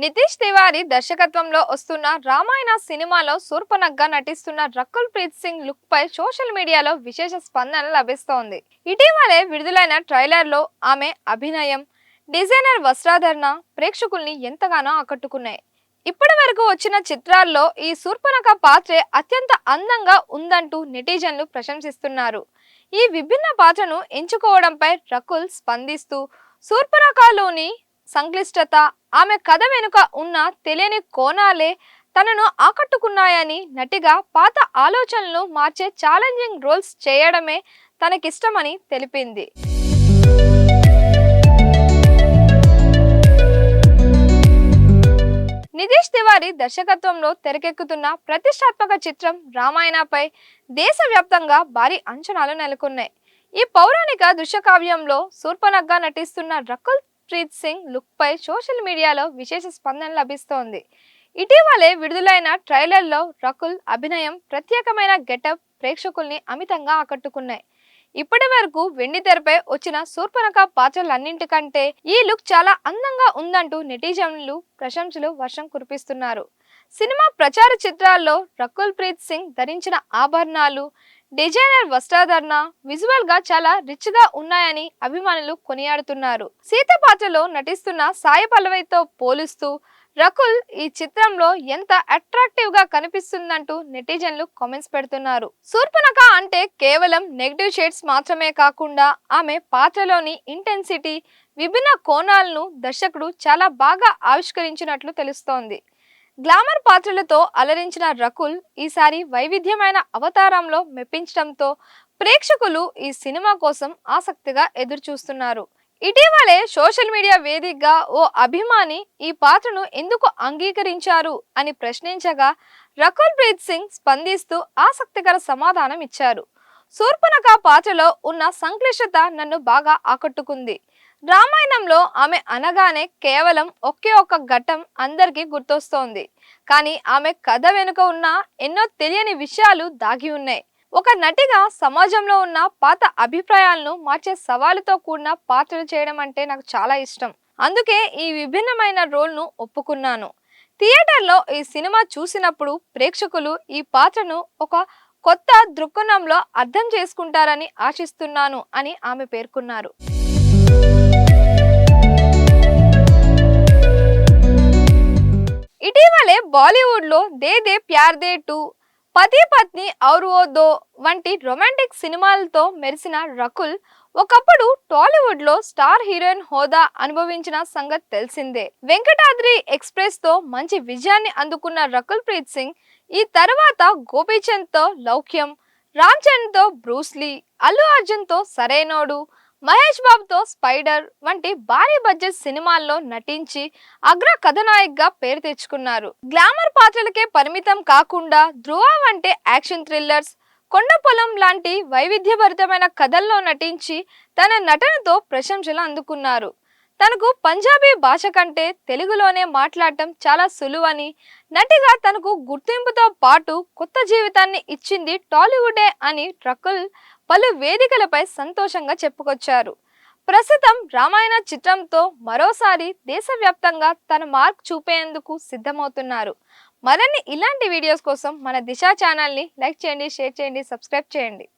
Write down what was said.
నితీష్ తివారీ దర్శకత్వంలో వస్తున్న రామాయణ సినిమాలో శూర్పణఖగా నటిస్తున్న రకుల్ ప్రీత్ సింగ్ లుక్ పై సోషల్ మీడియాలో విశేష స్పందన లభిస్తోంది. ఇటీవలే విడుదలైన ట్రైలర్ లో ఆమె అభినయం, డిజైనర్ వస్త్రధారణ ప్రేక్షకుల్ని ఎంతగానో ఆకట్టుకున్నాయి. ఇప్పటి వరకు వచ్చిన చిత్రాల్లో ఈ శూర్పణఖ పాత్రే అత్యంత అందంగా ఉందంటూ నెటిజన్లు ప్రశంసిస్తున్నారు. ఈ విభిన్న పాత్రను ఎంచుకోవడంపై రకుల్ స్పందిస్తూ శూర్పణఖలోని సంక్లిష్టత, ఆమె కథ వెనుక ఉన్న తెలియని కోణాలే తనను ఆకట్టుకున్నాయని, నటిగా పాత ఆలోచనలు మార్చే ఛాలెంజింగ్ రోల్స్ చేయడమే తనకిష్టమని తెలిపింది. నితీష్ తివారీ దర్శకత్వంలో తెరకెక్కుతున్న ప్రతిష్టాత్మక చిత్రం రామాయణపై దేశవ్యాప్తంగా భారీ అంచనాలు నెలకొన్నాయి. ఈ పౌరాణిక దృశ్యకావ్యంలో శూర్పణఖగా నటిస్తున్న రకుల్ ప్రీత్ సింగ్ లుక్ పై సోషల్ మీడియాలో విశేష స్పందన లభిస్తోంది. ఇటీవలే విడుదలైన ట్రైలర్లో రకుల్ అభినయం, ప్రత్యేకమైన గెటప్ ప్రేక్షకుల్ని అమితంగా ఆకట్టుకున్నాయి. ఇప్పటి వరకు వెండి తెరపై వచ్చిన శూర్పణఖ పాత్రలన్నింటికంటే ఈ లుక్ చాలా అందంగా ఉందంటూ నెటిజన్లు ప్రశంసలు వర్షం కురిపిస్తున్నారు. సినిమా ప్రచార చిత్రాల్లో రకుల్ ప్రీత్ సింగ్ ధరించిన ఆభరణాలు, డిజైనర్ వస్త్రధారణ విజువల్ గా చాలా రిచ్ గా ఉన్నాయని అభిమానులు కొనియాడుతున్నారు. సీత పాత్రలో నటిస్తున్న సాయి పల్లవితో పోలుస్తూ రకుల్ ఈ చిత్రంలో ఎంత అట్రాక్టివ్ గా కనిపిస్తుందంటూ నెటిజన్లు కామెంట్స్ పెడుతున్నారు. శూర్పణఖ అంటే కేవలం నెగటివ్ షేడ్స్ మాత్రమే కాకుండా ఆమె పాత్రలోని ఇంటెన్సిటీ, విభిన్న కోణాలను దర్శకుడు చాలా బాగా ఆవిష్కరించినట్లు తెలుస్తోంది. గ్లామర్ పాత్రలతో అలరించిన రకుల్ ఈసారి వైవిధ్యమైన అవతారంలో మెప్పించడంతో ప్రేక్షకులు ఈ సినిమా కోసం ఆసక్తిగా ఎదురుచూస్తున్నారు. ఇటీవలే సోషల్ మీడియా వేదికగా ఓ అభిమాని ఈ పాత్రను ఎందుకు అంగీకరించారు అని ప్రశ్నించగా రకుల్ ప్రీత్ సింగ్ స్పందిస్తూ ఆసక్తికర సమాధానం ఇచ్చారు. శూర్పణఖ పాత్రలో ఉన్న సంక్లిష్టత నన్ను బాగా ఆకట్టుకుంది. రామాయణంలో ఆమె అనగానే కేవలం ఒకే ఒక్క ఘట్టం అందరికీ గుర్తొస్తోంది. కానీ ఆమె కథ వెనుక ఉన్న ఎన్నో తెలియని విషయాలు దాగి ఉన్నాయి. ఒక నటిగా సమాజంలో ఉన్న పాత అభిప్రాయాలను మార్చే సవాలుతో కూడిన పాత్రలు చేయడం అంటే నాకు చాలా ఇష్టం. అందుకే ఈ విభిన్నమైన రోల్ను ఒప్పుకున్నాను. థియేటర్లో ఈ సినిమా చూసినప్పుడు ప్రేక్షకులు ఈ పాత్రను ఒక కొత్త దృక్కోణంలో అర్థం చేసుకుంటారని ఆశిస్తున్నాను అని ఆమె పేర్కొన్నారు. ఇటీవలే బాలీవుడ్ లో దే దే ప్యార్ దే 2, పతి పత్ని ఔర్ వో దో వంటి రొమాంటిక్ సినిమాలతో మెరిసిన రకుల్ ఒకప్పుడు టాలీవుడ్ లో స్టార్ హీరోయిన్ హోదా అనుభవించిన సంగతి తెలిసిందే. వెంకటాద్రి ఎక్స్ప్రెస్ తో మంచి విజయాన్ని అందుకున్న రకుల్ ప్రీత్ సింగ్ ఈ తర్వాత గోపీచంద్ తో లౌక్యం, రామ్ చరణ్ తో బ్రూస్లీ, అల్లు అర్జున్ తో సరైనోడు, మహేష్ బాబుతో స్పైడర్ వంటి భారీ బడ్జెట్ సినిమాల్లో నటించి అగ్ర కథానాయకగా పేరు తెచ్చుకున్నారు. గ్లామర్ పాత్రలకే పరిమితం కాకుండా ధ్రువ వంటి యాక్షన్ థ్రిల్లర్స్, కొండపొలం లాంటి వైవిధ్యభరితమైన కథల్లో నటించి తన నటనతో ప్రశంసలు అందుకున్నారు. తనకు పంజాబీ భాష కంటే తెలుగులోనే మాట్లాడటం చాలా సులువని, నటిగా తనకు గుర్తింపుతో పాటు కొత్త జీవితాన్ని ఇచ్చింది టాలీవుడే అని రకుల్ పలు వేదికలపై సంతోషంగా చెప్పుకొచ్చారు. ప్రస్తుతం రామాయణ చిత్రంతో మరోసారి దేశవ్యాప్తంగా తన మార్క్ చూపేందుకు సిద్ధమవుతున్నారు. మరిన్ని ఇలాంటి వీడియోస్ కోసం మన దిశ ఛానల్ని లైక్ చేయండి, షేర్ చేయండి, సబ్స్క్రైబ్ చేయండి.